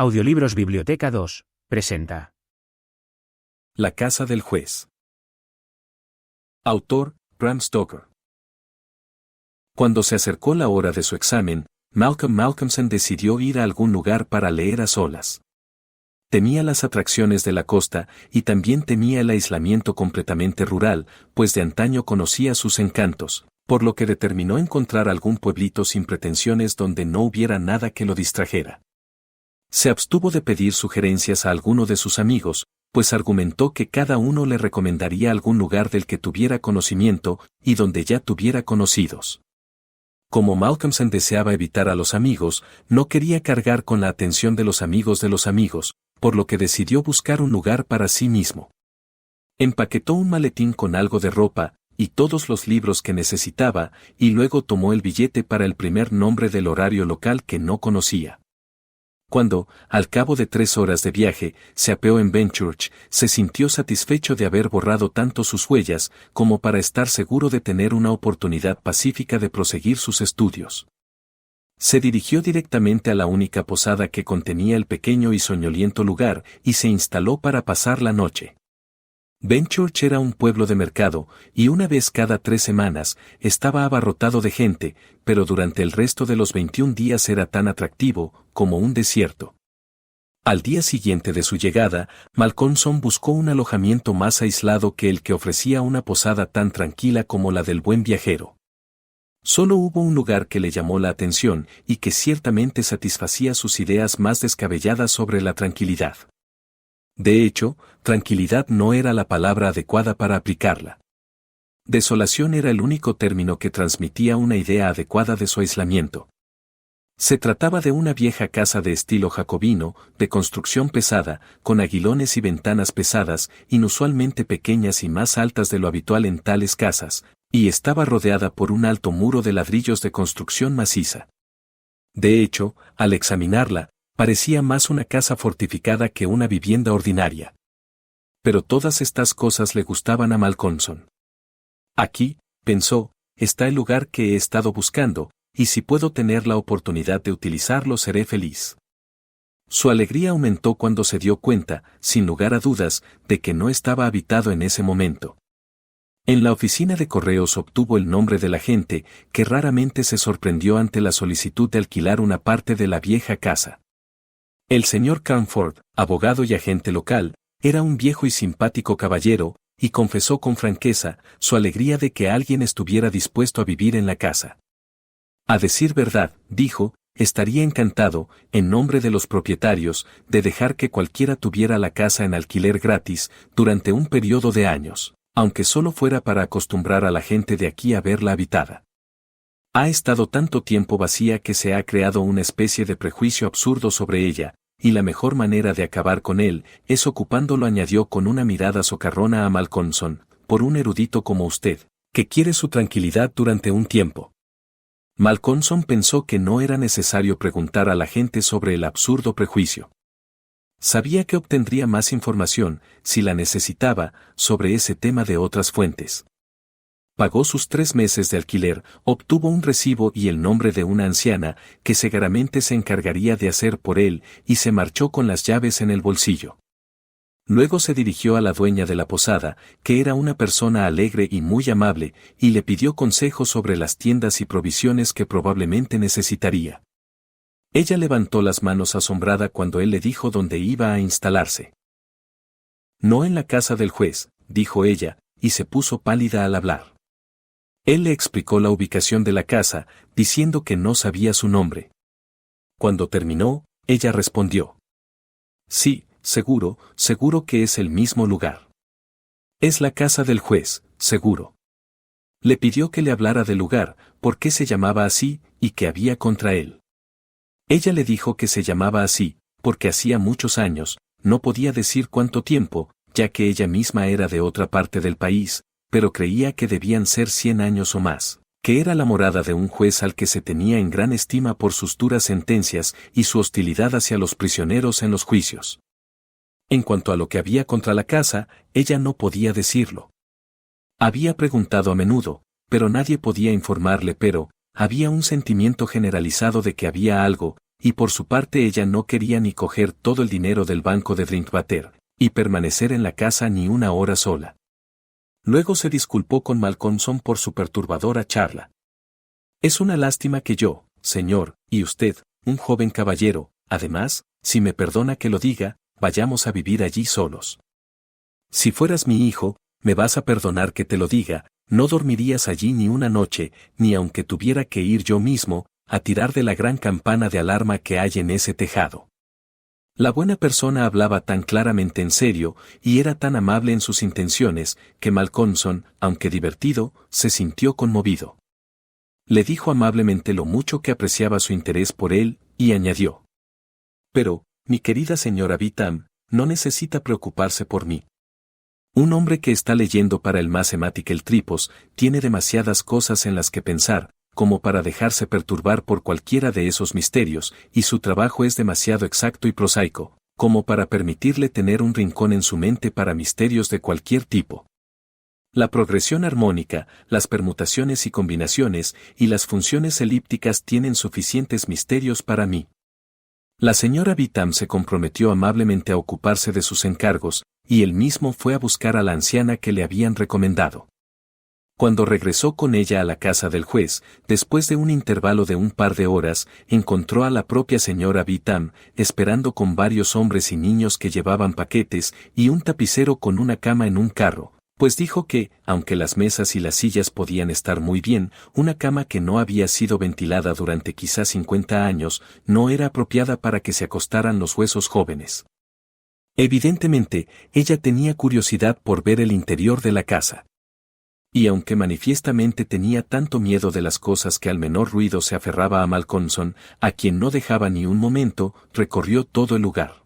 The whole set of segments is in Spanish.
Audiolibros Biblioteca 2, presenta. La casa del juez. Autor, Bram Stoker. Cuando se acercó la hora de su examen, Malcolmson decidió ir a algún lugar para leer a solas. Temía las atracciones de la costa y también temía el aislamiento completamente rural, pues de antaño conocía sus encantos, por lo que determinó encontrar algún pueblito sin pretensiones donde no hubiera nada que lo distrajera. Se abstuvo de pedir sugerencias a alguno de sus amigos, pues argumentó que cada uno le recomendaría algún lugar del que tuviera conocimiento y donde ya tuviera conocidos. Como Malcolmson deseaba evitar a los amigos, no quería cargar con la atención de los amigos, por lo que decidió buscar un lugar para sí mismo. Empaquetó un maletín con algo de ropa y todos los libros que necesitaba, y luego tomó el billete para el primer nombre del horario local que no conocía. Cuando, al cabo de 3 horas de viaje, se apeó en Benchurch, se sintió satisfecho de haber borrado tanto sus huellas como para estar seguro de tener una oportunidad pacífica de proseguir sus estudios. Se dirigió directamente a la única posada que contenía el pequeño y soñoliento lugar y se instaló para pasar la noche. Benchurch era un pueblo de mercado, y una vez cada 3 semanas estaba abarrotado de gente, pero durante el resto de los 21 días era tan atractivo como un desierto. Al día siguiente de su llegada, Malcolmson buscó un alojamiento más aislado que el que ofrecía una posada tan tranquila como la del buen viajero. Solo hubo un lugar que le llamó la atención y que ciertamente satisfacía sus ideas más descabelladas sobre la tranquilidad. De hecho, tranquilidad no era la palabra adecuada para aplicarla. Desolación era el único término que transmitía una idea adecuada de su aislamiento. Se trataba de una vieja casa de estilo jacobino, de construcción pesada, con aguilones y ventanas pesadas, inusualmente pequeñas y más altas de lo habitual en tales casas, y estaba rodeada por un alto muro de ladrillos de construcción maciza. De hecho, al examinarla, parecía más una casa fortificada que una vivienda ordinaria. Pero todas estas cosas le gustaban a Malcolmson. Aquí, pensó, está el lugar que he estado buscando, y si puedo tener la oportunidad de utilizarlo seré feliz. Su alegría aumentó cuando se dio cuenta, sin lugar a dudas, de que no estaba habitado en ese momento. En la oficina de correos obtuvo el nombre del agente, que raramente se sorprendió ante la solicitud de alquilar una parte de la vieja casa. El señor Carnford, abogado y agente local, era un viejo y simpático caballero, y confesó con franqueza su alegría de que alguien estuviera dispuesto a vivir en la casa. A decir verdad, dijo, estaría encantado, en nombre de los propietarios, de dejar que cualquiera tuviera la casa en alquiler gratis, durante un periodo de años, aunque solo fuera para acostumbrar a la gente de aquí a verla habitada. Ha estado tanto tiempo vacía que se ha creado una especie de prejuicio absurdo sobre ella, y la mejor manera de acabar con él es ocupándolo, añadió con una mirada socarrona a Malcolmson, por un erudito como usted, que quiere su tranquilidad durante un tiempo. Malcolmson pensó que no era necesario preguntar a la gente sobre el absurdo prejuicio. Sabía que obtendría más información, si la necesitaba, sobre ese tema de otras fuentes. Pagó sus 3 meses de alquiler, obtuvo un recibo y el nombre de una anciana, que seguramente se encargaría de hacer por él, y se marchó con las llaves en el bolsillo. Luego se dirigió a la dueña de la posada, que era una persona alegre y muy amable, y le pidió consejos sobre las tiendas y provisiones que probablemente necesitaría. Ella levantó las manos asombrada cuando él le dijo dónde iba a instalarse. No en la casa del juez, dijo ella, y se puso pálida al hablar. Él le explicó la ubicación de la casa, diciendo que no sabía su nombre. Cuando terminó, ella respondió: sí, seguro que es el mismo lugar. Es la casa del juez, seguro. Le pidió que le hablara del lugar, por qué se llamaba así, y qué había contra él. Ella le dijo que se llamaba así, porque hacía muchos años, no podía decir cuánto tiempo, ya que ella misma era de otra parte del país, pero creía que debían ser 100 años o más, que era la morada de un juez al que se tenía en gran estima por sus duras sentencias y su hostilidad hacia los prisioneros en los juicios. En cuanto a lo que había contra la casa, ella no podía decirlo. Había preguntado a menudo, pero nadie podía informarle, pero había un sentimiento generalizado de que había algo, y por su parte ella no quería ni coger todo el dinero del banco de Drinkwater, y permanecer en la casa ni una hora sola. Luego se disculpó con Malcolmson por su perturbadora charla. Es una lástima que yo, señor, y usted, un joven caballero, además, si me perdona que lo diga, vayamos a vivir allí solos. Si fueras mi hijo, me vas a perdonar que te lo diga, no dormirías allí ni una noche, ni aunque tuviera que ir yo mismo, a tirar de la gran campana de alarma que hay en ese tejado. La buena persona hablaba tan claramente en serio, y era tan amable en sus intenciones, que Malcolmson, aunque divertido, se sintió conmovido. Le dijo amablemente lo mucho que apreciaba su interés por él, y añadió: Pero, mi querida señora Vitam, no necesita preocuparse por mí. Un hombre que está leyendo para el Mathematical Tripos tiene demasiadas cosas en las que pensar, como para dejarse perturbar por cualquiera de esos misterios, y su trabajo es demasiado exacto y prosaico, como para permitirle tener un rincón en su mente para misterios de cualquier tipo. La progresión armónica, las permutaciones y combinaciones, y las funciones elípticas tienen suficientes misterios para mí. La señora Vitam se comprometió amablemente a ocuparse de sus encargos, y él mismo fue a buscar a la anciana que le habían recomendado. Cuando regresó con ella a la casa del juez, después de un intervalo de un par de horas, encontró a la propia señora Vitam, esperando con varios hombres y niños que llevaban paquetes, y un tapicero con una cama en un carro, pues dijo que, aunque las mesas y las sillas podían estar muy bien, una cama que no había sido ventilada durante quizás 50 años, no era apropiada para que se acostaran los huesos jóvenes. Evidentemente, ella tenía curiosidad por ver el interior de la casa. Y aunque manifiestamente tenía tanto miedo de las cosas que al menor ruido se aferraba a Malcolmson, a quien no dejaba ni un momento, recorrió todo el lugar.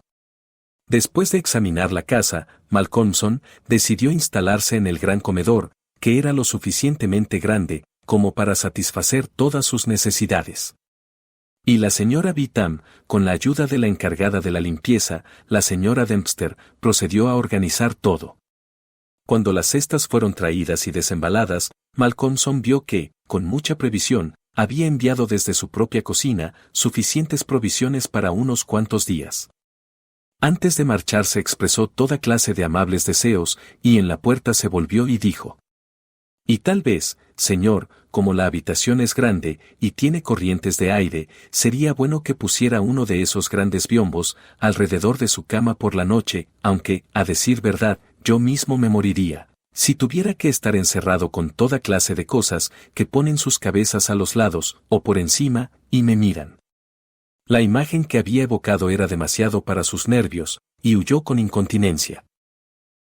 Después de examinar la casa, Malcolmson decidió instalarse en el gran comedor, que era lo suficientemente grande, como para satisfacer todas sus necesidades. Y la señora Vitam, con la ayuda de la encargada de la limpieza, la señora Dempster, procedió a organizar todo. Cuando las cestas fueron traídas y desembaladas, Malcolmson vio que, con mucha previsión, había enviado desde su propia cocina suficientes provisiones para unos cuantos días. Antes de marcharse expresó toda clase de amables deseos, y en la puerta se volvió y dijo: Y tal vez, señor, como la habitación es grande y tiene corrientes de aire, sería bueno que pusiera uno de esos grandes biombos alrededor de su cama por la noche, aunque, a decir verdad, yo mismo me moriría, si tuviera que estar encerrado con toda clase de cosas que ponen sus cabezas a los lados, o por encima, y me miran. La imagen que había evocado era demasiado para sus nervios, y huyó con incontinencia.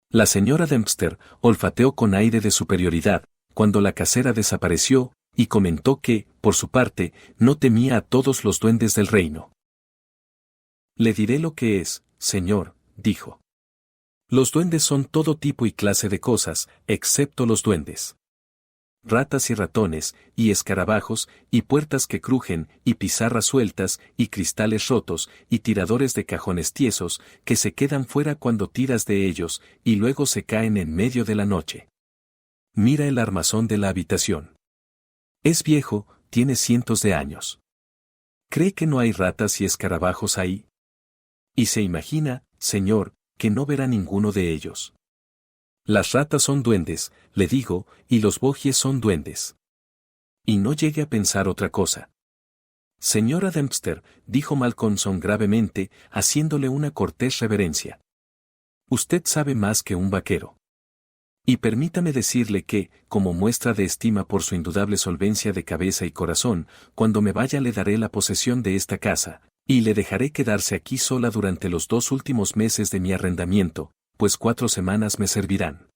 La señora Dempster olfateó con aire de superioridad, cuando la casera desapareció, y comentó que, por su parte, no temía a todos los duendes del reino. Le diré lo que es, señor, dijo. Los duendes son todo tipo y clase de cosas, excepto los duendes. Ratas y ratones, y escarabajos, y puertas que crujen, y pizarras sueltas, y cristales rotos, y tiradores de cajones tiesos, que se quedan fuera cuando tiras de ellos, y luego se caen en medio de la noche. Mira el armazón de la habitación. Es viejo, tiene cientos de años. ¿Cree que no hay ratas y escarabajos ahí? Y se imagina, señor, que no verá ninguno de ellos. Las ratas son duendes, le digo, y los bogies son duendes. Y no llegue a pensar otra cosa. Señora Dempster, dijo Malcolmson gravemente, haciéndole una cortés reverencia. Usted sabe más que un vaquero. Y permítame decirle que, como muestra de estima por su indudable solvencia de cabeza y corazón, cuando me vaya le daré la posesión de esta casa, y le dejaré quedarse aquí sola durante los 2 últimos meses de mi arrendamiento, pues 4 semanas me servirán.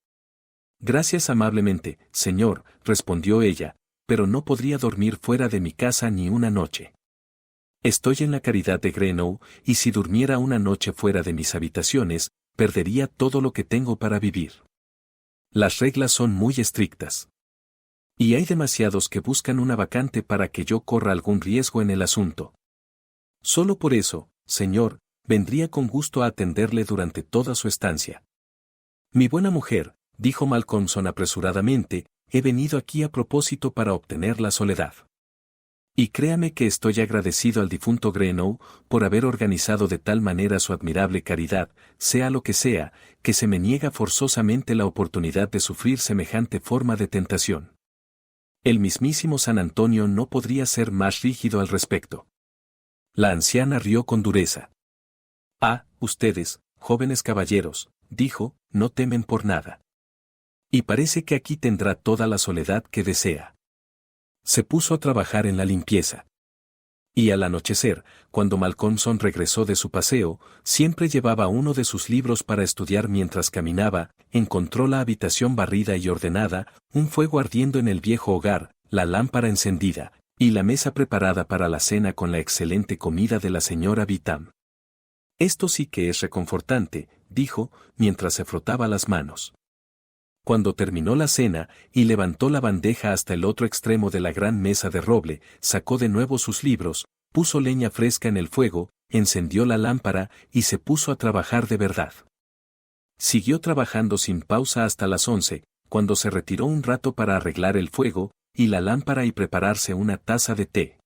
Gracias amablemente, señor, respondió ella, pero no podría dormir fuera de mi casa ni una noche. Estoy en la caridad de Greenough, y si durmiera una noche fuera de mis habitaciones, perdería todo lo que tengo para vivir. Las reglas son muy estrictas. Y hay demasiados que buscan una vacante para que yo corra algún riesgo en el asunto. Solo por eso, señor, vendría con gusto a atenderle durante toda su estancia. Mi buena mujer, dijo Malcolmson apresuradamente, he venido aquí a propósito para obtener la soledad. Y créame que estoy agradecido al difunto Greenough por haber organizado de tal manera su admirable caridad, sea lo que sea, que se me niega forzosamente la oportunidad de sufrir semejante forma de tentación. El mismísimo San Antonio no podría ser más rígido al respecto. La anciana rió con dureza. Ah, ustedes, jóvenes caballeros, dijo, no temen por nada. Y parece que aquí tendrá toda la soledad que desea. Se puso a trabajar en la limpieza. Y al anochecer, cuando Malcolmson regresó de su paseo, siempre llevaba uno de sus libros para estudiar mientras caminaba, encontró la habitación barrida y ordenada, un fuego ardiendo en el viejo hogar, la lámpara encendida, y la mesa preparada para la cena con la excelente comida de la señora Vitam. Esto sí que es reconfortante, dijo, mientras se frotaba las manos. Cuando terminó la cena y levantó la bandeja hasta el otro extremo de la gran mesa de roble, sacó de nuevo sus libros, puso leña fresca en el fuego, encendió la lámpara y se puso a trabajar de verdad. Siguió trabajando sin pausa hasta las 11, cuando se retiró un rato para arreglar el fuego y la lámpara y prepararse una taza de té.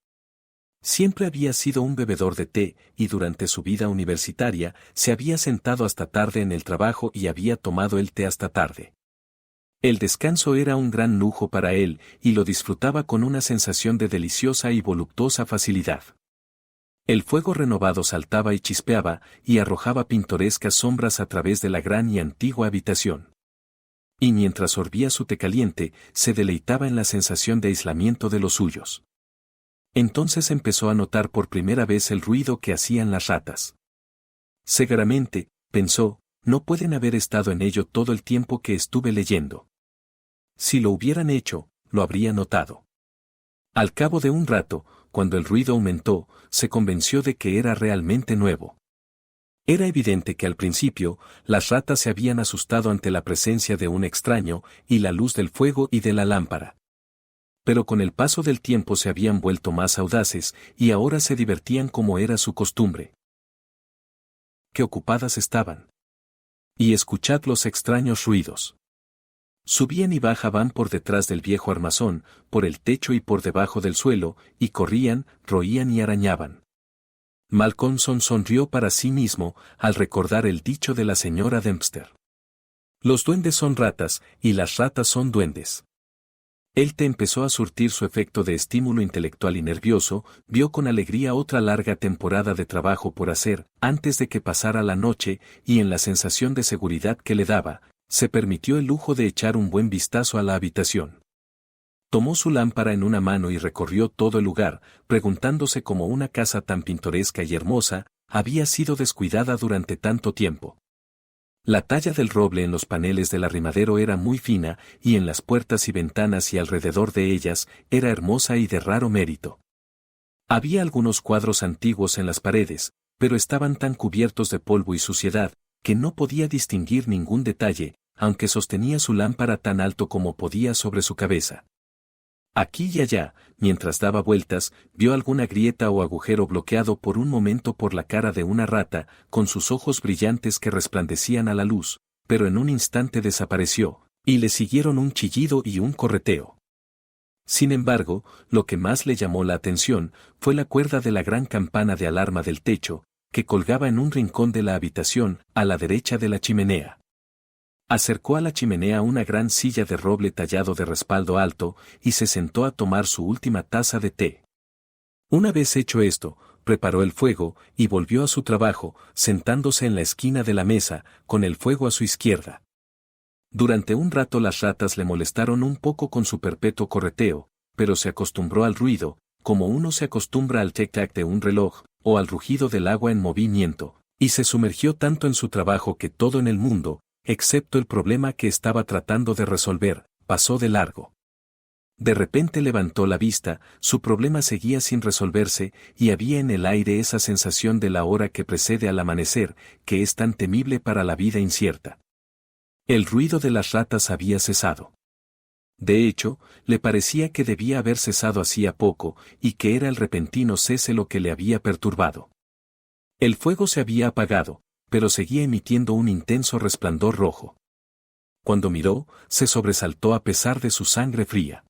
Siempre había sido un bebedor de té y durante su vida universitaria se había sentado hasta tarde en el trabajo y había tomado el té hasta tarde. El descanso era un gran lujo para él, y lo disfrutaba con una sensación de deliciosa y voluptuosa facilidad. El fuego renovado saltaba y chispeaba, y arrojaba pintorescas sombras a través de la gran y antigua habitación. Y mientras sorbía su té caliente, se deleitaba en la sensación de aislamiento de los suyos. Entonces empezó a notar por primera vez el ruido que hacían las ratas. Seguramente, pensó, no pueden haber estado en ello todo el tiempo que estuve leyendo. Si lo hubieran hecho, lo habría notado. Al cabo de un rato, cuando el ruido aumentó, se convenció de que era realmente nuevo. Era evidente que al principio, las ratas se habían asustado ante la presencia de un extraño y la luz del fuego y de la lámpara. Pero con el paso del tiempo se habían vuelto más audaces y ahora se divertían como era su costumbre. ¡Qué ocupadas estaban! Y escuchad los extraños ruidos. Subían y bajaban por detrás del viejo armazón, por el techo y por debajo del suelo, y corrían, roían y arañaban. Malcolmson sonrió para sí mismo al recordar el dicho de la señora Dempster. Los duendes son ratas, y las ratas son duendes. El té empezó a surtir su efecto de estímulo intelectual y nervioso, vio con alegría otra larga temporada de trabajo por hacer, antes de que pasara la noche, y en la sensación de seguridad que le daba, se permitió el lujo de echar un buen vistazo a la habitación. Tomó su lámpara en una mano y recorrió todo el lugar, preguntándose cómo una casa tan pintoresca y hermosa había sido descuidada durante tanto tiempo. La talla del roble en los paneles del arrimadero era muy fina, y en las puertas y ventanas y alrededor de ellas era hermosa y de raro mérito. Había algunos cuadros antiguos en las paredes, pero estaban tan cubiertos de polvo y suciedad, que no podía distinguir ningún detalle, aunque sostenía su lámpara tan alto como podía sobre su cabeza. Aquí y allá, mientras daba vueltas, vio alguna grieta o agujero bloqueado por un momento por la cara de una rata, con sus ojos brillantes que resplandecían a la luz, pero en un instante desapareció, y le siguieron un chillido y un correteo. Sin embargo, lo que más le llamó la atención fue la cuerda de la gran campana de alarma del techo, que colgaba en un rincón de la habitación, a la derecha de la chimenea. Acercó a la chimenea una gran silla de roble tallado de respaldo alto, y se sentó a tomar su última taza de té. Una vez hecho esto, preparó el fuego, y volvió a su trabajo, sentándose en la esquina de la mesa, con el fuego a su izquierda. Durante un rato las ratas le molestaron un poco con su perpetuo correteo, pero se acostumbró al ruido, como uno se acostumbra al tic-tac de un reloj, o al rugido del agua en movimiento, y se sumergió tanto en su trabajo que todo en el mundo, excepto el problema que estaba tratando de resolver, pasó de largo. De repente levantó la vista, su problema seguía sin resolverse, y había en el aire esa sensación de la hora que precede al amanecer, que es tan temible para la vida incierta. El ruido de las ratas había cesado. De hecho, le parecía que debía haber cesado hacía poco, y que era el repentino cese lo que le había perturbado. El fuego se había apagado, pero seguía emitiendo un intenso resplandor rojo. Cuando miró, se sobresaltó a pesar de su sangre fría.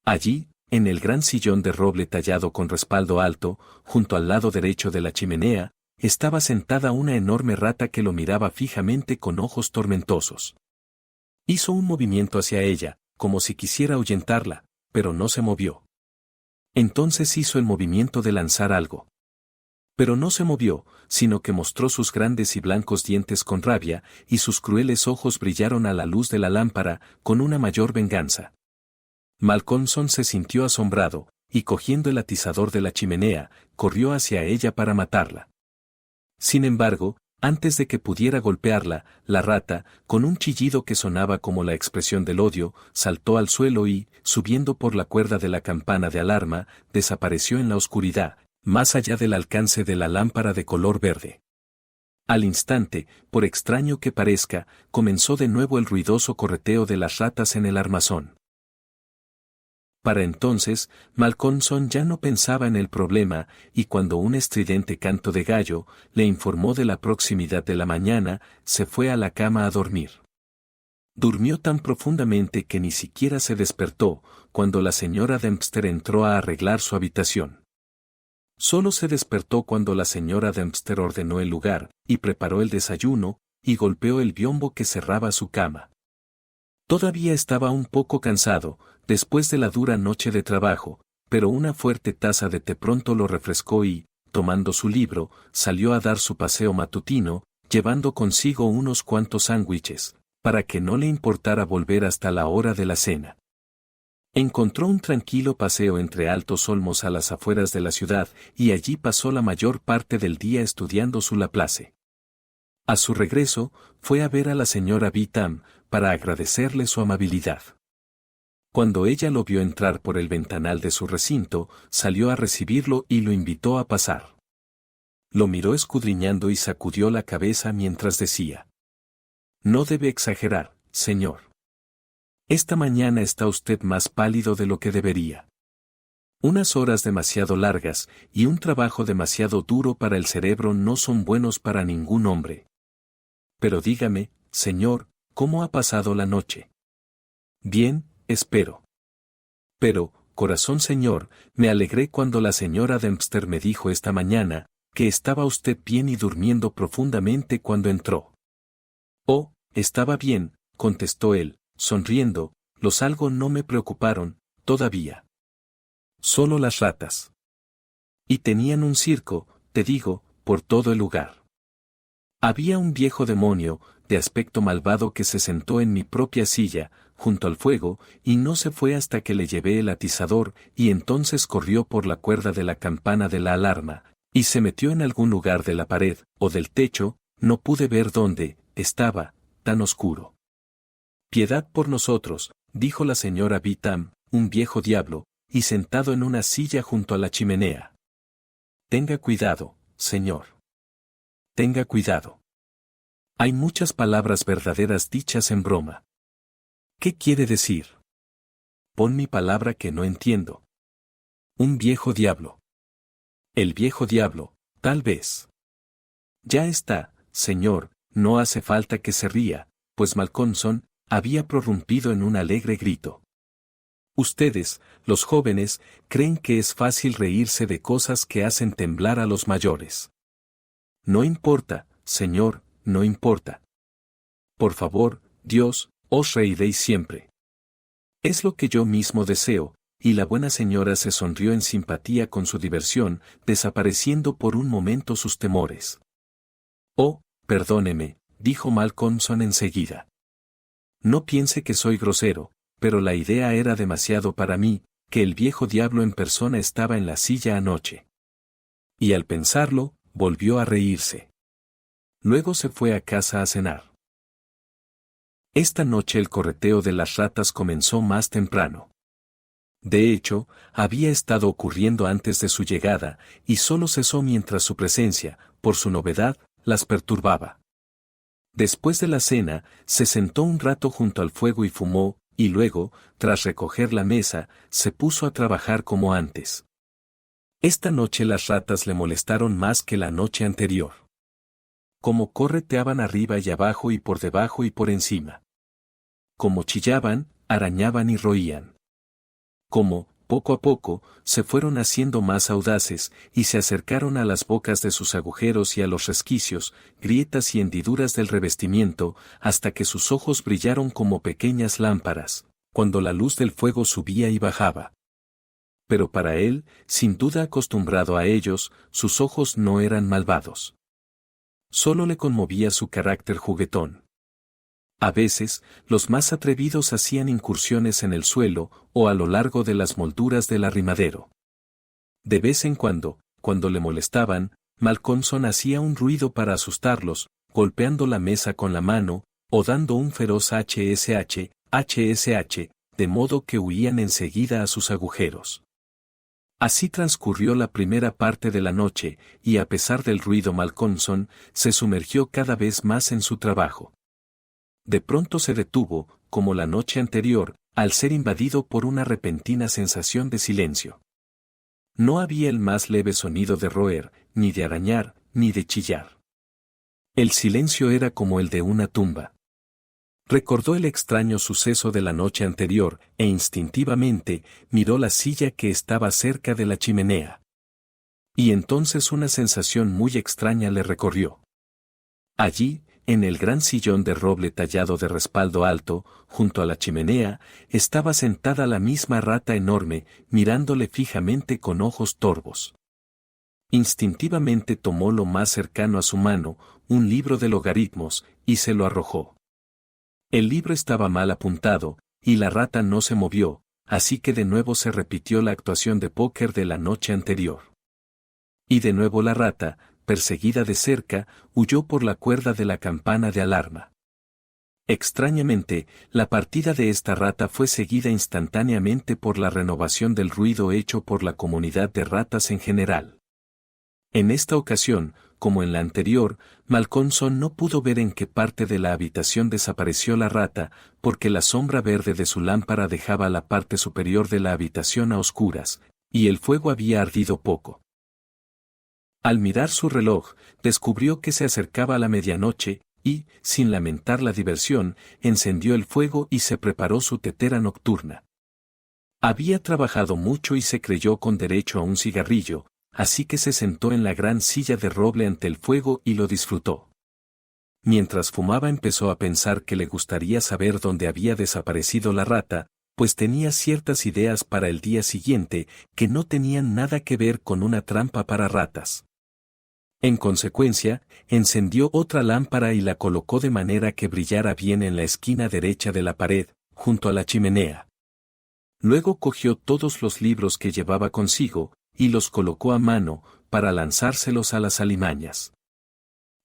Allí, en el gran sillón de roble tallado con respaldo alto, junto al lado derecho de la chimenea, estaba sentada una enorme rata que lo miraba fijamente con ojos tormentosos. Hizo un movimiento hacia ella, como si quisiera ahuyentarla, pero no se movió. Entonces hizo el movimiento de lanzar algo. Pero no se movió, sino que mostró sus grandes y blancos dientes con rabia, y sus crueles ojos brillaron a la luz de la lámpara, con una mayor venganza. Malcolmson se sintió asombrado, y cogiendo el atizador de la chimenea, corrió hacia ella para matarla. Sin embargo, antes de que pudiera golpearla, la rata, con un chillido que sonaba como la expresión del odio, saltó al suelo y, subiendo por la cuerda de la campana de alarma, desapareció en la oscuridad, más allá del alcance de la lámpara de color verde. Al instante, por extraño que parezca, comenzó de nuevo el ruidoso correteo de las ratas en el armazón. Para entonces, Malcolmson ya no pensaba en el problema, y cuando un estridente canto de gallo le informó de la proximidad de la mañana, se fue a la cama a dormir. Durmió tan profundamente que ni siquiera se despertó cuando la señora Dempster entró a arreglar su habitación. Solo se despertó cuando la señora Dempster ordenó el lugar, y preparó el desayuno, y golpeó el biombo que cerraba su cama. Todavía estaba un poco cansado, después de la dura noche de trabajo, pero una fuerte taza de té pronto lo refrescó y, tomando su libro, salió a dar su paseo matutino, llevando consigo unos cuantos sándwiches, para que no le importara volver hasta la hora de la cena. Encontró un tranquilo paseo entre altos olmos a las afueras de la ciudad, y allí pasó la mayor parte del día estudiando su Laplace. A su regreso, fue a ver a la señora Beetham, para agradecerle su amabilidad. Cuando ella lo vio entrar por el ventanal de su recinto, salió a recibirlo y lo invitó a pasar. Lo miró escudriñando y sacudió la cabeza mientras decía: «No debe exagerar, señor. Esta mañana está usted más pálido de lo que debería. Unas horas demasiado largas y un trabajo demasiado duro para el cerebro no son buenos para ningún hombre. Pero dígame, señor, ¿cómo ha pasado la noche?» «Bien, espero. Pero, corazón señor, me alegré cuando la señora Dempster me dijo esta mañana que estaba usted bien y durmiendo profundamente cuando entró». «Oh, estaba bien», contestó él, sonriendo, «los algo no me preocuparon, todavía. Solo las ratas. Y tenían un circo, te digo, por todo el lugar. Había un viejo demonio, de aspecto malvado que se sentó en mi propia silla, junto al fuego, y no se fue hasta que le llevé el atizador, y entonces corrió por la cuerda de la campana de la alarma, y se metió en algún lugar de la pared, o del techo, no pude ver dónde, estaba, tan oscuro». «Piedad por nosotros», dijo la señora Beetham, «un viejo diablo, y sentado en una silla junto a la chimenea. Tenga cuidado, señor. Tenga cuidado. Hay muchas palabras verdaderas dichas en broma». «¿Qué quiere decir?» «Pon mi palabra que no entiendo». «Un viejo diablo». «El viejo diablo, tal vez». «Ya está, señor, no hace falta que se ría», pues Malcolmson había prorrumpido en un alegre grito. «Ustedes, los jóvenes, creen que es fácil reírse de cosas que hacen temblar a los mayores. No importa, señor, no importa. Por favor, Dios, os reiréis siempre. Es lo que yo mismo deseo», y la buena señora se sonrió en simpatía con su diversión, desapareciendo por un momento sus temores. «Oh, perdóneme», dijo Malcolmson enseguida. «No piense que soy grosero, pero la idea era demasiado para mí, que el viejo diablo en persona estaba en la silla anoche». Y al pensarlo, volvió a reírse. Luego se fue a casa a cenar. Esta noche el correteo de las ratas comenzó más temprano. De hecho, había estado ocurriendo antes de su llegada, y solo cesó mientras su presencia, por su novedad, las perturbaba. Después de la cena, se sentó un rato junto al fuego y fumó, y luego, tras recoger la mesa, se puso a trabajar como antes. Esta noche las ratas le molestaron más que la noche anterior. Como correteaban arriba y abajo y por debajo y por encima. Como chillaban, arañaban y roían. Como, poco a poco, se fueron haciendo más audaces, y se acercaron a las bocas de sus agujeros y a los resquicios, grietas y hendiduras del revestimiento, hasta que sus ojos brillaron como pequeñas lámparas, cuando la luz del fuego subía y bajaba. Pero para él, sin duda acostumbrado a ellos, sus ojos no eran malvados. Solo le conmovía su carácter juguetón. A veces, los más atrevidos hacían incursiones en el suelo o a lo largo de las molduras del arrimadero. De vez en cuando le molestaban, Malcolmson hacía un ruido para asustarlos, golpeando la mesa con la mano, o dando un feroz HSH, de modo que huían enseguida a sus agujeros. Así transcurrió la primera parte de la noche, y a pesar del ruido Malcolmson se sumergió cada vez más en su trabajo. De pronto se detuvo, como la noche anterior, al ser invadido por una repentina sensación de silencio. No había el más leve sonido de roer, ni de arañar, ni de chillar. El silencio era como el de una tumba. Recordó el extraño suceso de la noche anterior, e instintivamente miró la silla que estaba cerca de la chimenea. Y entonces una sensación muy extraña le recorrió. Allí, en el gran sillón de roble tallado de respaldo alto, junto a la chimenea, estaba sentada la misma rata enorme, mirándole fijamente con ojos torvos. Instintivamente tomó lo más cercano a su mano, un libro de logaritmos, y se lo arrojó. El libro estaba mal apuntado, y la rata no se movió, así que de nuevo se repitió la actuación de póker de la noche anterior. Y de nuevo la rata, perseguida de cerca, huyó por la cuerda de la campana de alarma. Extrañamente, la partida de esta rata fue seguida instantáneamente por la renovación del ruido hecho por la comunidad de ratas en general. En esta ocasión, como en la anterior, Malcolmson no pudo ver en qué parte de la habitación desapareció la rata, porque la sombra verde de su lámpara dejaba la parte superior de la habitación a oscuras, y el fuego había ardido poco. Al mirar su reloj, descubrió que se acercaba la medianoche, y, sin lamentar la diversión, encendió el fuego y se preparó su tetera nocturna. Había trabajado mucho y se creyó con derecho a un cigarrillo, así que se sentó en la gran silla de roble ante el fuego y lo disfrutó. Mientras fumaba empezó a pensar que le gustaría saber dónde había desaparecido la rata, pues tenía ciertas ideas para el día siguiente que no tenían nada que ver con una trampa para ratas. En consecuencia, encendió otra lámpara y la colocó de manera que brillara bien en la esquina derecha de la pared, junto a la chimenea. Luego cogió todos los libros que llevaba consigo, y los colocó a mano, para lanzárselos a las alimañas.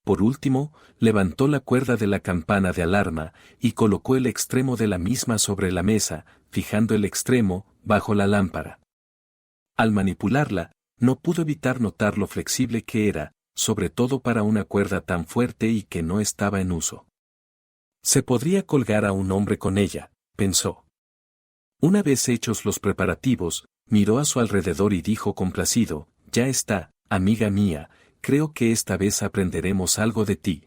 Por último, levantó la cuerda de la campana de alarma, y colocó el extremo de la misma sobre la mesa, fijando el extremo, bajo la lámpara. Al manipularla, no pudo evitar notar lo flexible que era, sobre todo para una cuerda tan fuerte y que no estaba en uso. Se podría colgar a un hombre con ella, pensó. Una vez hechos los preparativos, miró a su alrededor y dijo complacido, «Ya está, amiga mía, creo que esta vez aprenderemos algo de ti».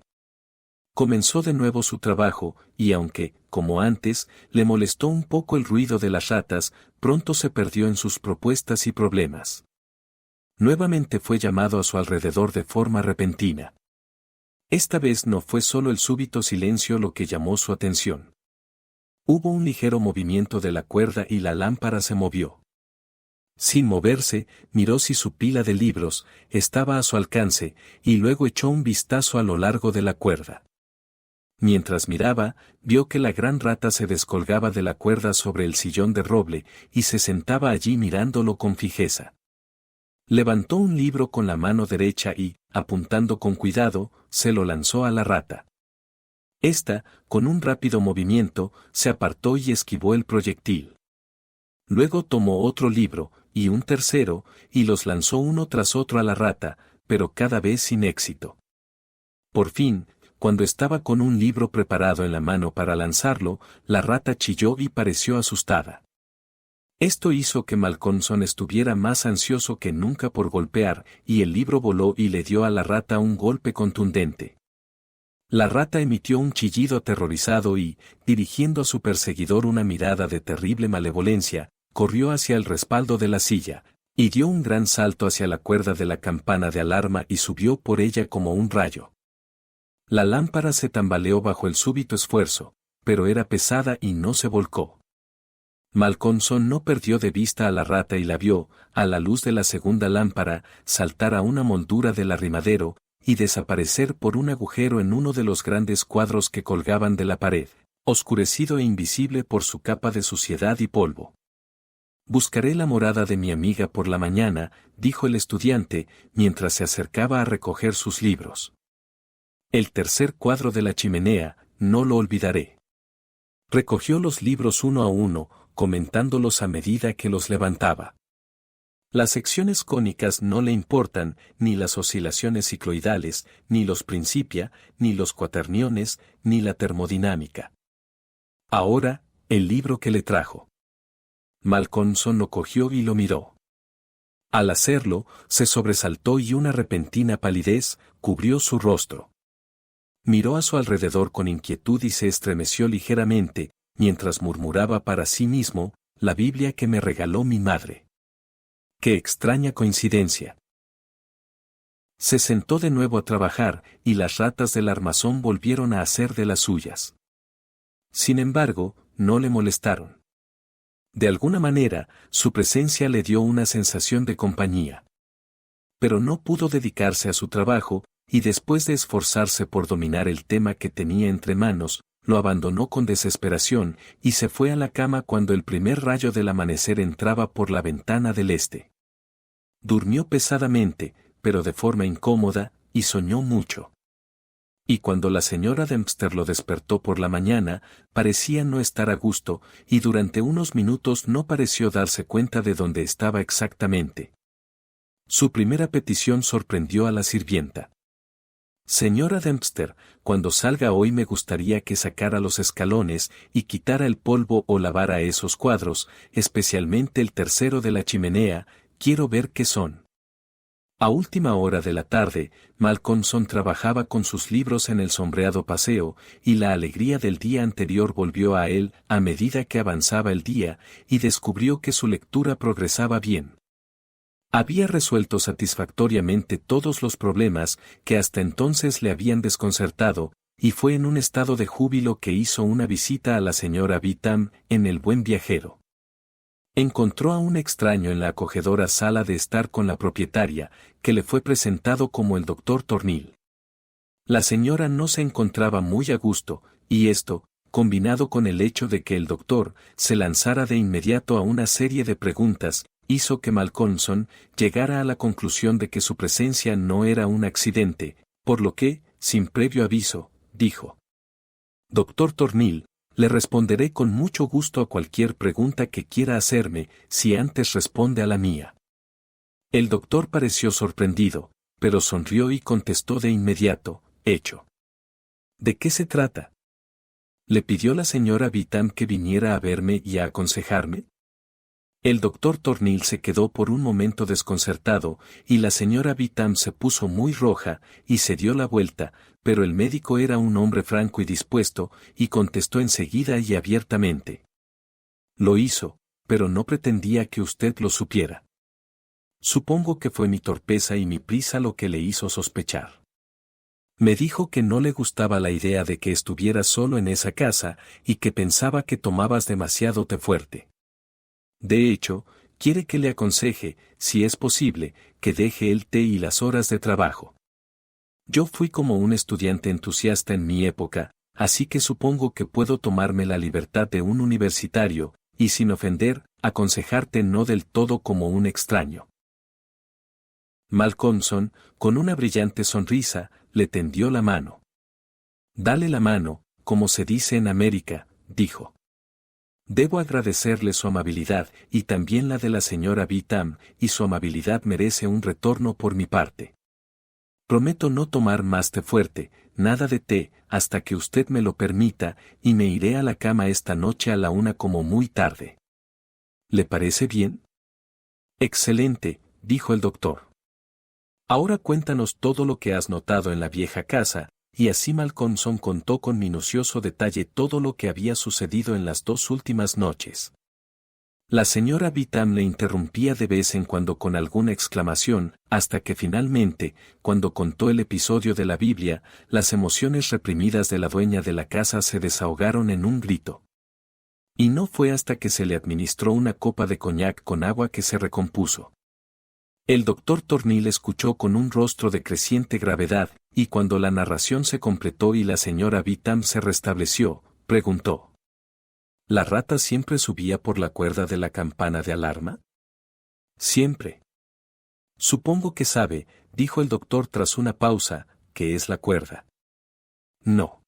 Comenzó de nuevo su trabajo, y aunque, como antes, le molestó un poco el ruido de las ratas, pronto se perdió en sus propuestas y problemas. Nuevamente fue llamado a su alrededor de forma repentina. Esta vez no fue solo el súbito silencio lo que llamó su atención. Hubo un ligero movimiento de la cuerda y la lámpara se movió. Sin moverse, miró si su pila de libros estaba a su alcance, y luego echó un vistazo a lo largo de la cuerda. Mientras miraba, vio que la gran rata se descolgaba de la cuerda sobre el sillón de roble, y se sentaba allí mirándolo con fijeza. Levantó un libro con la mano derecha y, apuntando con cuidado, se lo lanzó a la rata. Esta, con un rápido movimiento, se apartó y esquivó el proyectil. Luego tomó otro libro, y un tercero, y los lanzó uno tras otro a la rata, pero cada vez sin éxito. Por fin, cuando estaba con un libro preparado en la mano para lanzarlo, la rata chilló y pareció asustada. Esto hizo que Malcolmson estuviera más ansioso que nunca por golpear, y el libro voló y le dio a la rata un golpe contundente. La rata emitió un chillido aterrorizado y, dirigiendo a su perseguidor una mirada de terrible malevolencia, corrió hacia el respaldo de la silla, y dio un gran salto hacia la cuerda de la campana de alarma y subió por ella como un rayo. La lámpara se tambaleó bajo el súbito esfuerzo, pero era pesada y no se volcó. Malcolmson no perdió de vista a la rata y la vio, a la luz de la segunda lámpara, saltar a una moldura del arrimadero y desaparecer por un agujero en uno de los grandes cuadros que colgaban de la pared, oscurecido e invisible por su capa de suciedad y polvo. «Buscaré la morada de mi amiga por la mañana», dijo el estudiante, mientras se acercaba a recoger sus libros. «El tercer cuadro de la chimenea, no lo olvidaré». Recogió los libros uno a uno, comentándolos a medida que los levantaba. Las secciones cónicas no le importan, ni las oscilaciones cicloidales, ni los principia, ni los cuaterniones, ni la termodinámica. Ahora, el libro que le trajo. Malcolmson lo cogió y lo miró. Al hacerlo, se sobresaltó y una repentina palidez cubrió su rostro. Miró a su alrededor con inquietud y se estremeció ligeramente, mientras murmuraba para sí mismo, «La Biblia que me regaló mi madre». ¡Qué extraña coincidencia! Se sentó de nuevo a trabajar, y las ratas del armazón volvieron a hacer de las suyas. Sin embargo, no le molestaron. De alguna manera, su presencia le dio una sensación de compañía. Pero no pudo dedicarse a su trabajo, y después de esforzarse por dominar el tema que tenía entre manos, lo abandonó con desesperación y se fue a la cama cuando el primer rayo del amanecer entraba por la ventana del este. Durmió pesadamente, pero de forma incómoda, y soñó mucho. Y cuando la señora Dempster lo despertó por la mañana, parecía no estar a gusto, y durante unos minutos no pareció darse cuenta de dónde estaba exactamente. Su primera petición sorprendió a la sirvienta. «Señora Dempster, cuando salga hoy me gustaría que sacara los escalones y quitara el polvo o lavara esos cuadros, especialmente el tercero de la chimenea, quiero ver qué son». A última hora de la tarde, Malcolmson trabajaba con sus libros en el sombreado paseo, y la alegría del día anterior volvió a él a medida que avanzaba el día, y descubrió que su lectura progresaba bien. Había resuelto satisfactoriamente todos los problemas que hasta entonces le habían desconcertado, y fue en un estado de júbilo que hizo una visita a la señora Beetham en El Buen Viajero. Encontró a un extraño en la acogedora sala de estar con la propietaria, que le fue presentado como el doctor Thornhill. La señora no se encontraba muy a gusto, y esto, combinado con el hecho de que el doctor se lanzara de inmediato a una serie de preguntas, hizo que Malcolmson llegara a la conclusión de que su presencia no era un accidente, por lo que, sin previo aviso, dijo: «Doctor Thornhill, le responderé con mucho gusto a cualquier pregunta que quiera hacerme, si antes responde a la mía». El doctor pareció sorprendido, pero sonrió y contestó de inmediato: «Hecho». «¿De qué se trata?». «¿Le pidió la señora Beetham que viniera a verme y a aconsejarme?». El doctor Thornhill se quedó por un momento desconcertado, y la señora Beetham se puso muy roja, y se dio la vuelta, pero el médico era un hombre franco y dispuesto, y contestó enseguida y abiertamente: «Lo hizo, pero no pretendía que usted lo supiera. Supongo que fue mi torpeza y mi prisa lo que le hizo sospechar. Me dijo que no le gustaba la idea de que estuvieras solo en esa casa, y que pensaba que tomabas demasiado té fuerte. De hecho, quiere que le aconseje, si es posible, que deje el té y las horas de trabajo. Yo fui como un estudiante entusiasta en mi época, así que supongo que puedo tomarme la libertad de un universitario, y sin ofender, aconsejarte no del todo como un extraño». Malcolmson, con una brillante sonrisa, le tendió la mano. «Dale la mano, como se dice en América», dijo. «Debo agradecerle su amabilidad, y también la de la señora Beetham, y su amabilidad merece un retorno por mi parte. Prometo no tomar más té fuerte, nada de té, hasta que usted me lo permita, y me iré a la cama esta noche a la 1 como muy tarde. ¿Le parece bien?». «Excelente», dijo el doctor. «Ahora cuéntanos todo lo que has notado en la vieja casa», y así Malcolmson contó con minucioso detalle todo lo que había sucedido en las 2 últimas noches. La señora Vitam le interrumpía de vez en cuando con alguna exclamación, hasta que finalmente, cuando contó el episodio de la Biblia, las emociones reprimidas de la dueña de la casa se desahogaron en un grito. Y no fue hasta que se le administró una copa de coñac con agua que se recompuso. El doctor Tornil escuchó con un rostro de creciente gravedad, y cuando la narración se completó y la señora Vitam se restableció, preguntó: ¿La rata siempre subía por la cuerda de la campana de alarma? Siempre. Supongo que sabe, dijo el doctor tras una pausa, ¿qué es la cuerda? No.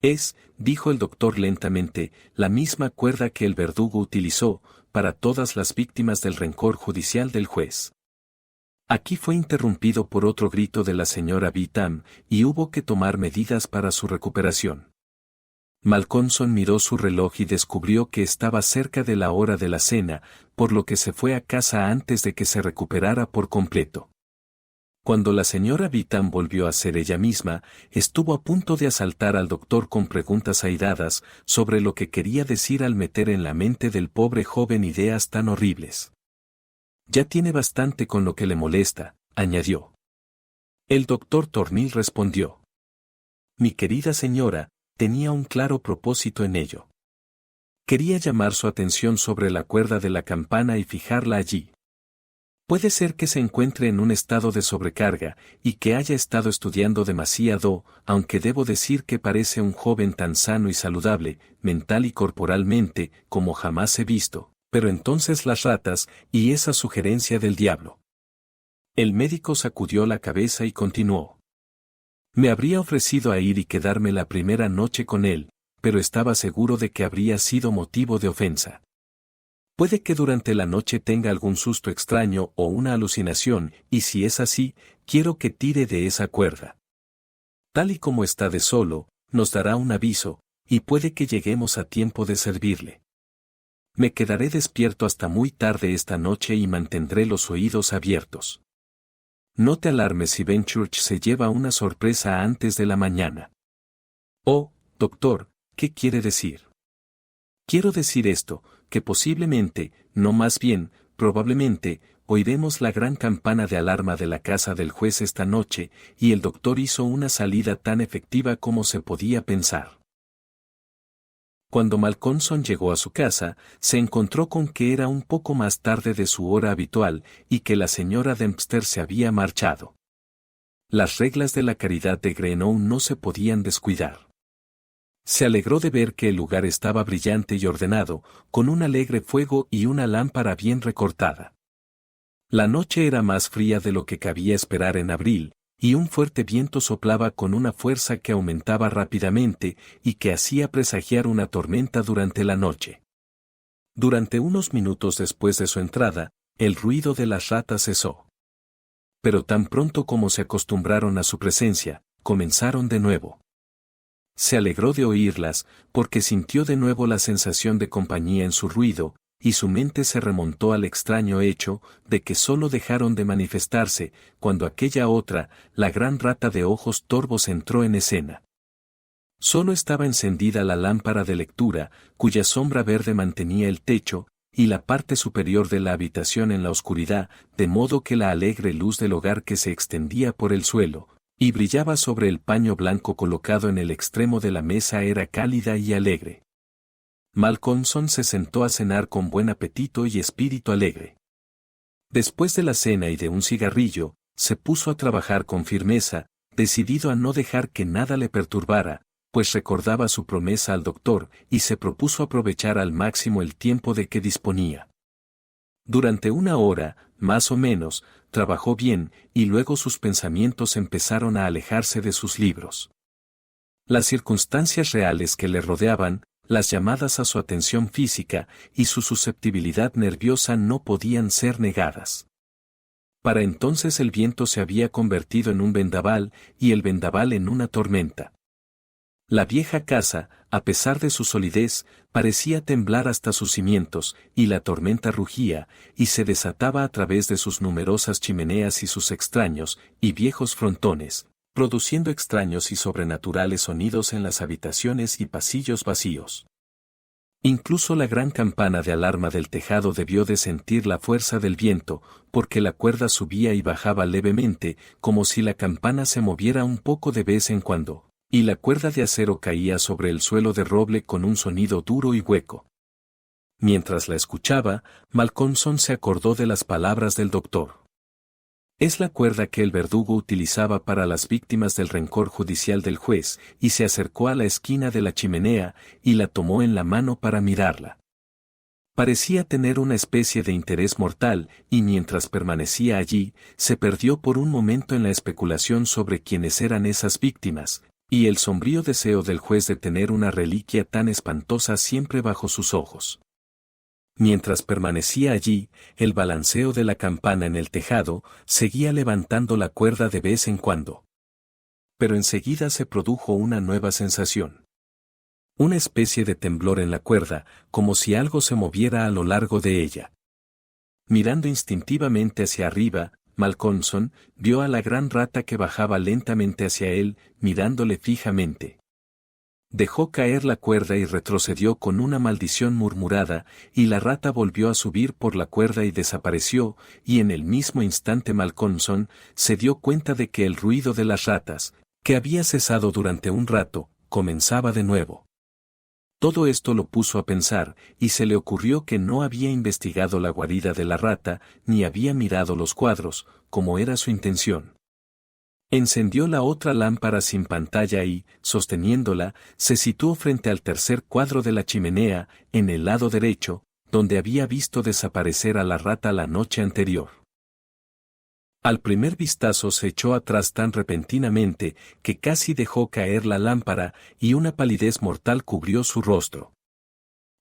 Es, dijo el doctor lentamente, la misma cuerda que el verdugo utilizó para todas las víctimas del rencor judicial del juez. Aquí fue interrumpido por otro grito de la señora Vitam, y hubo que tomar medidas para su recuperación. Malcolmson miró su reloj y descubrió que estaba cerca de la hora de la cena, por lo que se fue a casa antes de que se recuperara por completo. Cuando la señora Vitam volvió a ser ella misma, estuvo a punto de asaltar al doctor con preguntas airadas sobre lo que quería decir al meter en la mente del pobre joven ideas tan horribles. Ya tiene bastante con lo que le molesta, añadió. El doctor Tornil respondió: Mi querida señora, tenía un claro propósito en ello. Quería llamar su atención sobre la cuerda de la campana y fijarla allí. Puede ser que se encuentre en un estado de sobrecarga, y que haya estado estudiando demasiado, aunque debo decir que parece un joven tan sano y saludable, mental y corporalmente, como jamás he visto, pero entonces las ratas, y esa sugerencia del diablo. El médico sacudió la cabeza y continuó. Me habría ofrecido a ir y quedarme la primera noche con él, pero estaba seguro de que habría sido motivo de ofensa. Puede que durante la noche tenga algún susto extraño o una alucinación, y si es así, quiero que tire de esa cuerda. Tal y como está de solo, nos dará un aviso, y puede que lleguemos a tiempo de servirle. Me quedaré despierto hasta muy tarde esta noche y mantendré los oídos abiertos. No te alarmes si Benchurch se lleva una sorpresa antes de la mañana. Oh, doctor, ¿qué quiere decir? Quiero decir esto, que posiblemente, no más bien, probablemente, oiremos la gran campana de alarma de la casa del juez esta noche, y el doctor hizo una salida tan efectiva como se podía pensar. Cuando Malcolmson llegó a su casa, se encontró con que era un poco más tarde de su hora habitual, y que la señora Dempster se había marchado. Las reglas de la caridad de Greenough no se podían descuidar. Se alegró de ver que el lugar estaba brillante y ordenado, con un alegre fuego y una lámpara bien recortada. La noche era más fría de lo que cabía esperar en abril, y un fuerte viento soplaba con una fuerza que aumentaba rápidamente y que hacía presagiar una tormenta durante la noche. Durante unos minutos después de su entrada, el ruido de las ratas cesó. Pero tan pronto como se acostumbraron a su presencia, comenzaron de nuevo. Se alegró de oírlas, porque sintió de nuevo la sensación de compañía en su ruido, y su mente se remontó al extraño hecho de que solo dejaron de manifestarse cuando aquella otra, la gran rata de ojos torvos, entró en escena. Solo estaba encendida la lámpara de lectura, cuya sombra verde mantenía el techo, y la parte superior de la habitación en la oscuridad, de modo que la alegre luz del hogar que se extendía por el suelo, y brillaba sobre el paño blanco colocado en el extremo de la mesa era cálida y alegre. Malcolmson se sentó a cenar con buen apetito y espíritu alegre. Después de la cena y de un cigarrillo, se puso a trabajar con firmeza, decidido a no dejar que nada le perturbara, pues recordaba su promesa al doctor y se propuso aprovechar al máximo el tiempo de que disponía. Durante una hora, más o menos, trabajó bien, y luego sus pensamientos empezaron a alejarse de sus libros. Las circunstancias reales que le rodeaban, las llamadas a su atención física y su susceptibilidad nerviosa no podían ser negadas. Para entonces el viento se había convertido en un vendaval y el vendaval en una tormenta. La vieja casa, a pesar de su solidez, parecía temblar hasta sus cimientos, y la tormenta rugía, y se desataba a través de sus numerosas chimeneas y sus extraños y viejos frontones, produciendo extraños y sobrenaturales sonidos en las habitaciones y pasillos vacíos. Incluso la gran campana de alarma del tejado debió de sentir la fuerza del viento, porque la cuerda subía y bajaba levemente, como si la campana se moviera un poco de vez en cuando, y la cuerda de acero caía sobre el suelo de roble con un sonido duro y hueco. Mientras la escuchaba, Malcolmson se acordó de las palabras del doctor. Es la cuerda que el verdugo utilizaba para las víctimas del rencor judicial del juez, y se acercó a la esquina de la chimenea, y la tomó en la mano para mirarla. Parecía tener una especie de interés mortal, y mientras permanecía allí, se perdió por un momento en la especulación sobre quiénes eran esas víctimas, y el sombrío deseo del juez de tener una reliquia tan espantosa siempre bajo sus ojos. Mientras permanecía allí, el balanceo de la campana en el tejado seguía levantando la cuerda de vez en cuando. Pero enseguida se produjo una nueva sensación. Una especie de temblor en la cuerda, como si algo se moviera a lo largo de ella. Mirando instintivamente hacia arriba, Malcolmson vio a la gran rata que bajaba lentamente hacia él, mirándole fijamente. Dejó caer la cuerda y retrocedió con una maldición murmurada, y la rata volvió a subir por la cuerda y desapareció, y en el mismo instante Malcolmson se dio cuenta de que el ruido de las ratas, que había cesado durante un rato, comenzaba de nuevo. Todo esto lo puso a pensar, y se le ocurrió que no había investigado la guarida de la rata, ni había mirado los cuadros, como era su intención. Encendió la otra lámpara sin pantalla y, sosteniéndola, se situó frente al tercer cuadro de la chimenea, en el lado derecho, donde había visto desaparecer a la rata la noche anterior. Al primer vistazo se echó atrás tan repentinamente que casi dejó caer la lámpara y una palidez mortal cubrió su rostro.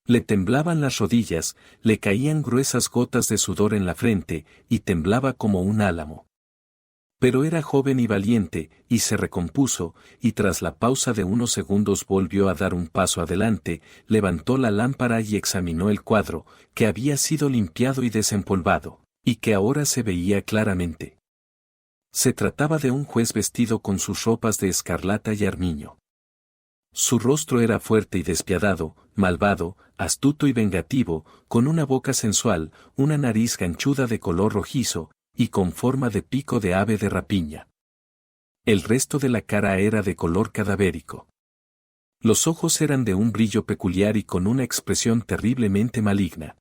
Le temblaban las rodillas, le caían gruesas gotas de sudor en la frente y temblaba como un álamo. Pero era joven y valiente, y se recompuso, y tras la pausa de unos segundos volvió a dar un paso adelante, levantó la lámpara y examinó el cuadro, que había sido limpiado y desempolvado, y que ahora se veía claramente. Se trataba de un juez vestido con sus ropas de escarlata y armiño. Su rostro era fuerte y despiadado, malvado, astuto y vengativo, con una boca sensual, una nariz ganchuda de color rojizo, y con forma de pico de ave de rapiña. El resto de la cara era de color cadavérico. Los ojos eran de un brillo peculiar y con una expresión terriblemente maligna.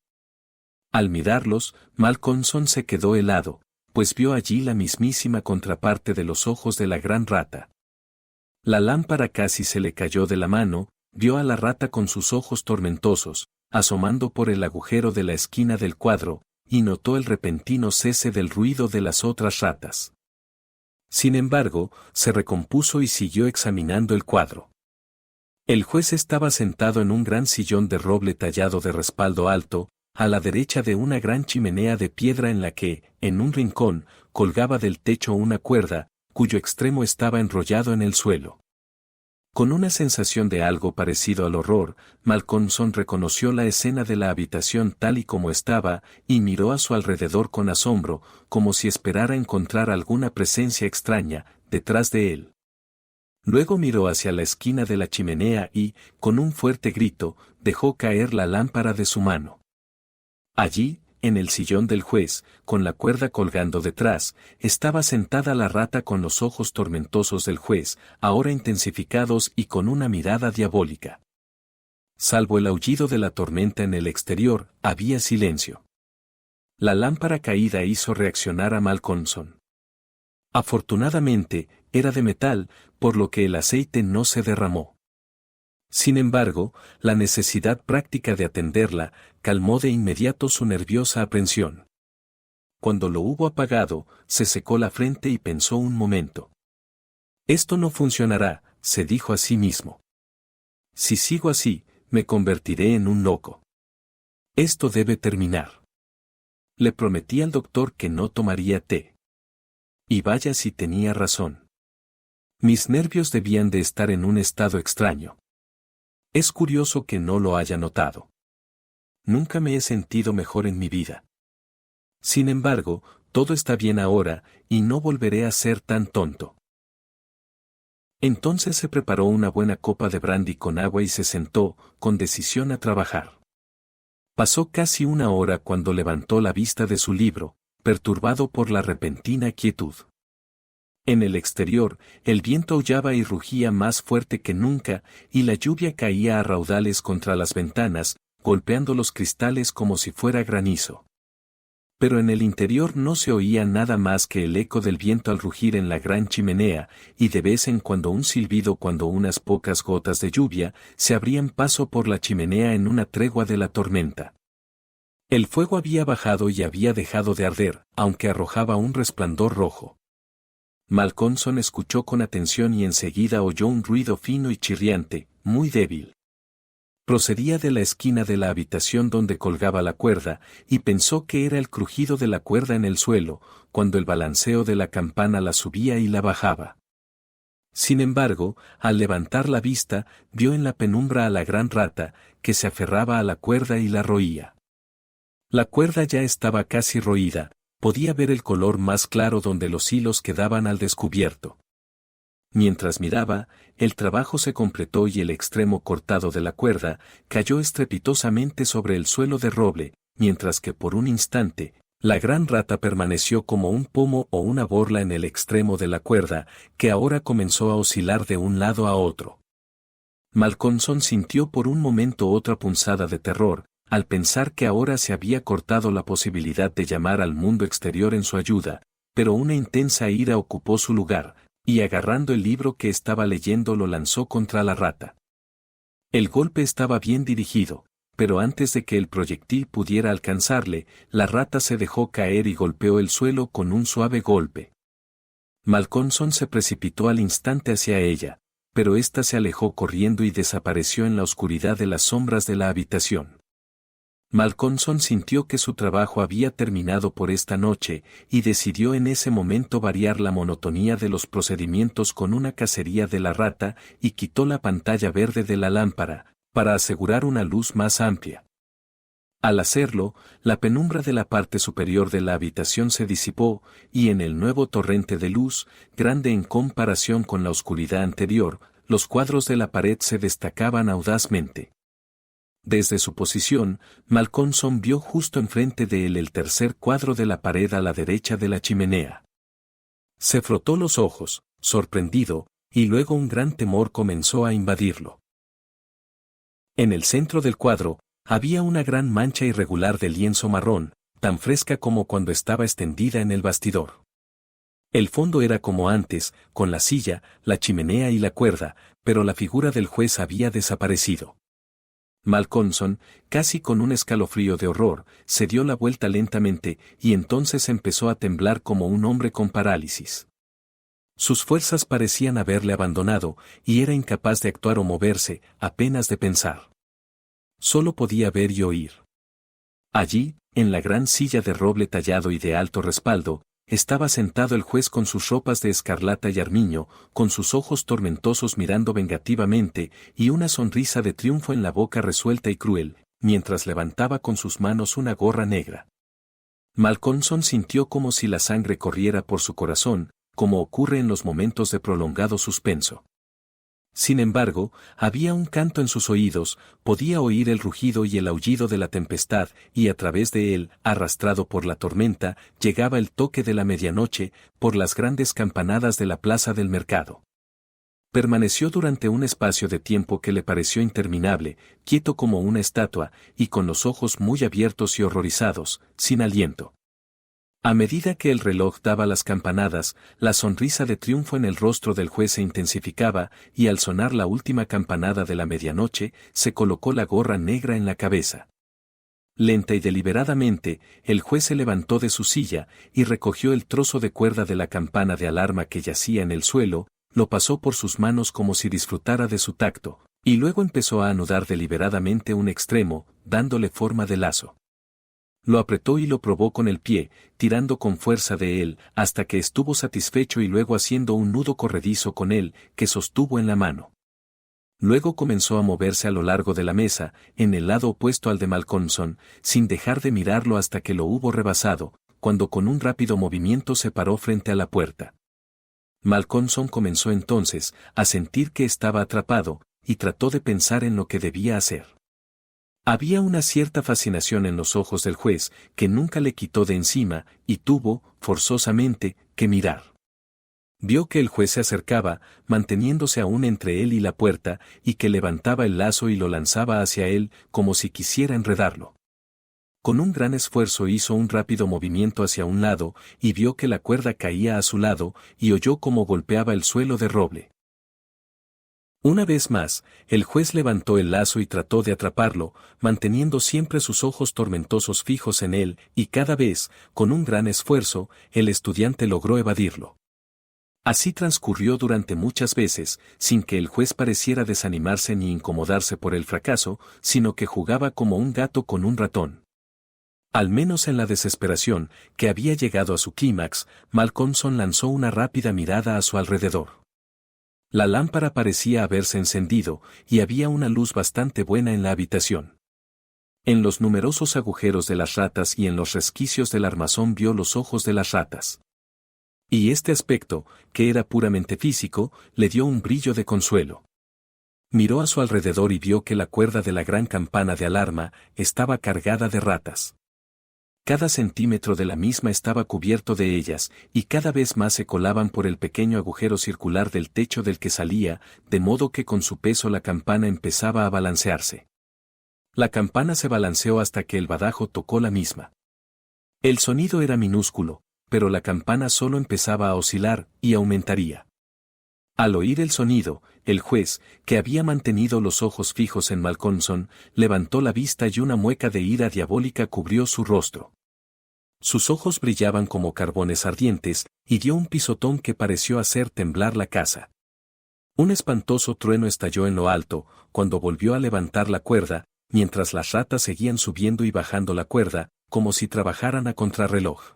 Al mirarlos, Malcolmson se quedó helado, pues vio allí la mismísima contraparte de los ojos de la gran rata. La lámpara casi se le cayó de la mano, vio a la rata con sus ojos tormentosos, asomando por el agujero de la esquina del cuadro, y notó el repentino cese del ruido de las otras ratas. Sin embargo, se recompuso y siguió examinando el cuadro. El juez estaba sentado en un gran sillón de roble tallado de respaldo alto, a la derecha de una gran chimenea de piedra en la que, en un rincón, colgaba del techo una cuerda, cuyo extremo estaba enrollado en el suelo. Con una sensación de algo parecido al horror, Malcolmson reconoció la escena de la habitación tal y como estaba, y miró a su alrededor con asombro, como si esperara encontrar alguna presencia extraña, detrás de él. Luego miró hacia la esquina de la chimenea y, con un fuerte grito, dejó caer la lámpara de su mano. Allí, en el sillón del juez, con la cuerda colgando detrás, estaba sentada la rata con los ojos tormentosos del juez, ahora intensificados y con una mirada diabólica. Salvo el aullido de la tormenta en el exterior, había silencio. La lámpara caída hizo reaccionar a Malcolmson. Afortunadamente, era de metal, por lo que el aceite no se derramó. Sin embargo, la necesidad práctica de atenderla calmó de inmediato su nerviosa aprensión. Cuando lo hubo apagado, se secó la frente y pensó un momento. Esto no funcionará, se dijo a sí mismo. Si sigo así, me convertiré en un loco. Esto debe terminar. Le prometí al doctor que no tomaría té. Y vaya si tenía razón. Mis nervios debían de estar en un estado extraño. Es curioso que no lo haya notado. Nunca me he sentido mejor en mi vida. Sin embargo, todo está bien ahora, y no volveré a ser tan tonto. Entonces se preparó una buena copa de brandy con agua y se sentó, con decisión, a trabajar. Pasó casi una hora cuando levantó la vista de su libro, perturbado por la repentina quietud. En el exterior, el viento aullaba y rugía más fuerte que nunca, y la lluvia caía a raudales contra las ventanas, golpeando los cristales como si fuera granizo. Pero en el interior no se oía nada más que el eco del viento al rugir en la gran chimenea, y de vez en cuando un silbido cuando unas pocas gotas de lluvia se abrían paso por la chimenea en una tregua de la tormenta. El fuego había bajado y había dejado de arder, aunque arrojaba un resplandor rojo. Malcolmson escuchó con atención y enseguida oyó un ruido fino y chirriante, muy débil. Procedía de la esquina de la habitación donde colgaba la cuerda, y pensó que era el crujido de la cuerda en el suelo, cuando el balanceo de la campana la subía y la bajaba. Sin embargo, al levantar la vista, vio en la penumbra a la gran rata, que se aferraba a la cuerda y la roía. La cuerda ya estaba casi roída, podía ver el color más claro donde los hilos quedaban al descubierto. Mientras miraba, el trabajo se completó y el extremo cortado de la cuerda cayó estrepitosamente sobre el suelo de roble, mientras que por un instante, la gran rata permaneció como un pomo o una borla en el extremo de la cuerda, que ahora comenzó a oscilar de un lado a otro. Malcolmson sintió por un momento otra punzada de terror, al pensar que ahora se había cortado la posibilidad de llamar al mundo exterior en su ayuda, pero una intensa ira ocupó su lugar, y agarrando el libro que estaba leyendo lo lanzó contra la rata. El golpe estaba bien dirigido, pero antes de que el proyectil pudiera alcanzarle, la rata se dejó caer y golpeó el suelo con un suave golpe. Malcolmson se precipitó al instante hacia ella, pero ésta se alejó corriendo y desapareció en la oscuridad de las sombras de la habitación. Malcolmson sintió que su trabajo había terminado por esta noche, y decidió en ese momento variar la monotonía de los procedimientos con una cacería de la rata, y quitó la pantalla verde de la lámpara, para asegurar una luz más amplia. Al hacerlo, la penumbra de la parte superior de la habitación se disipó, y en el nuevo torrente de luz, grande en comparación con la oscuridad anterior, los cuadros de la pared se destacaban audazmente. Desde su posición, Malcolmson vio justo enfrente de él el tercer cuadro de la pared a la derecha de la chimenea. Se frotó los ojos, sorprendido, y luego un gran temor comenzó a invadirlo. En el centro del cuadro, había una gran mancha irregular de lienzo marrón, tan fresca como cuando estaba extendida en el bastidor. El fondo era como antes, con la silla, la chimenea y la cuerda, pero la figura del juez había desaparecido. Malcolmson, casi con un escalofrío de horror, se dio la vuelta lentamente y entonces empezó a temblar como un hombre con parálisis. Sus fuerzas parecían haberle abandonado, y era incapaz de actuar o moverse, apenas de pensar. Solo podía ver y oír. Allí, en la gran silla de roble tallado y de alto respaldo, estaba sentado el juez con sus ropas de escarlata y armiño, con sus ojos tormentosos mirando vengativamente, y una sonrisa de triunfo en la boca resuelta y cruel, mientras levantaba con sus manos una gorra negra. Malcolmson sintió como si la sangre corriera por su corazón, como ocurre en los momentos de prolongado suspenso. Sin embargo, había un canto en sus oídos, podía oír el rugido y el aullido de la tempestad, y a través de él, arrastrado por la tormenta, llegaba el toque de la medianoche, por las grandes campanadas de la plaza del mercado. Permaneció durante un espacio de tiempo que le pareció interminable, quieto como una estatua, y con los ojos muy abiertos y horrorizados, sin aliento. A medida que el reloj daba las campanadas, la sonrisa de triunfo en el rostro del juez se intensificaba, y al sonar la última campanada de la medianoche, se colocó la gorra negra en la cabeza. Lenta y deliberadamente, el juez se levantó de su silla, y recogió el trozo de cuerda de la campana de alarma que yacía en el suelo, lo pasó por sus manos como si disfrutara de su tacto, y luego empezó a anudar deliberadamente un extremo, dándole forma de lazo. Lo apretó y lo probó con el pie, tirando con fuerza de él, hasta que estuvo satisfecho y luego haciendo un nudo corredizo con él, que sostuvo en la mano. Luego comenzó a moverse a lo largo de la mesa, en el lado opuesto al de Malcolmson, sin dejar de mirarlo hasta que lo hubo rebasado, cuando con un rápido movimiento se paró frente a la puerta. Malcolmson comenzó entonces a sentir que estaba atrapado, y trató de pensar en lo que debía hacer. Había una cierta fascinación en los ojos del juez que nunca le quitó de encima, y tuvo, forzosamente, que mirar. Vio que el juez se acercaba, manteniéndose aún entre él y la puerta, y que levantaba el lazo y lo lanzaba hacia él, como si quisiera enredarlo. Con un gran esfuerzo hizo un rápido movimiento hacia un lado, y vio que la cuerda caía a su lado, y oyó cómo golpeaba el suelo de roble. Una vez más, el juez levantó el lazo y trató de atraparlo, manteniendo siempre sus ojos tormentosos fijos en él, y cada vez, con un gran esfuerzo, el estudiante logró evadirlo. Así transcurrió durante muchas veces, sin que el juez pareciera desanimarse ni incomodarse por el fracaso, sino que jugaba como un gato con un ratón. Al menos en la desesperación, que había llegado a su clímax, Malcolmson lanzó una rápida mirada a su alrededor. La lámpara parecía haberse encendido, y había una luz bastante buena en la habitación. En los numerosos agujeros de las ratas y en los resquicios del armazón vio los ojos de las ratas. Y este aspecto, que era puramente físico, le dio un brillo de consuelo. Miró a su alrededor y vio que la cuerda de la gran campana de alarma estaba cargada de ratas. Cada centímetro de la misma estaba cubierto de ellas, y cada vez más se colaban por el pequeño agujero circular del techo del que salía, de modo que con su peso la campana empezaba a balancearse. La campana se balanceó hasta que el badajo tocó la misma. El sonido era minúsculo, pero la campana solo empezaba a oscilar, y aumentaría. Al oír el sonido, el juez, que había mantenido los ojos fijos en Malcolmson, levantó la vista y una mueca de ira diabólica cubrió su rostro. Sus ojos brillaban como carbones ardientes, y dio un pisotón que pareció hacer temblar la casa. Un espantoso trueno estalló en lo alto, cuando volvió a levantar la cuerda, mientras las ratas seguían subiendo y bajando la cuerda, como si trabajaran a contrarreloj.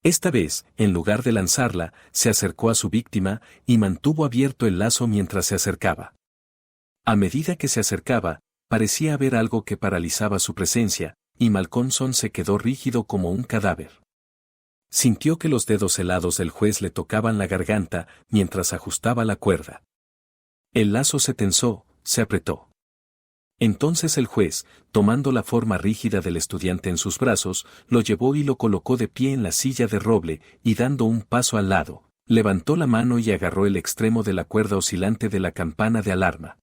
Esta vez, en lugar de lanzarla, se acercó a su víctima, y mantuvo abierto el lazo mientras se acercaba. A medida que se acercaba, parecía haber algo que paralizaba su presencia, y Malcolmson se quedó rígido como un cadáver. Sintió que los dedos helados del juez le tocaban la garganta mientras ajustaba la cuerda. El lazo se tensó, se apretó. Entonces el juez, tomando la forma rígida del estudiante en sus brazos, lo llevó y lo colocó de pie en la silla de roble, y dando un paso al lado, levantó la mano y agarró el extremo de la cuerda oscilante de la campana de alarma.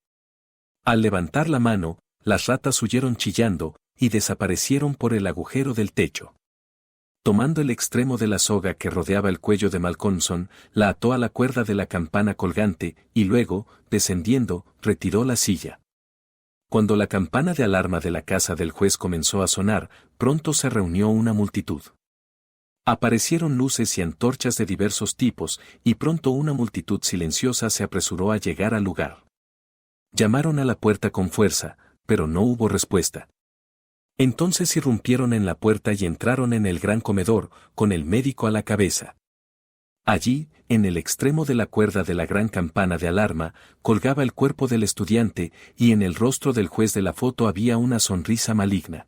Al levantar la mano, las ratas huyeron chillando, y desaparecieron por el agujero del techo. Tomando el extremo de la soga que rodeaba el cuello de Malcolmson, la ató a la cuerda de la campana colgante, y luego, descendiendo, retiró la silla. Cuando la campana de alarma de la casa del juez comenzó a sonar, pronto se reunió una multitud. Aparecieron luces y antorchas de diversos tipos, y pronto una multitud silenciosa se apresuró a llegar al lugar. Llamaron a la puerta con fuerza, pero no hubo respuesta. Entonces irrumpieron en la puerta y entraron en el gran comedor, con el médico a la cabeza. Allí, en el extremo de la cuerda de la gran campana de alarma, colgaba el cuerpo del estudiante, y en el rostro del juez de la foto había una sonrisa maligna.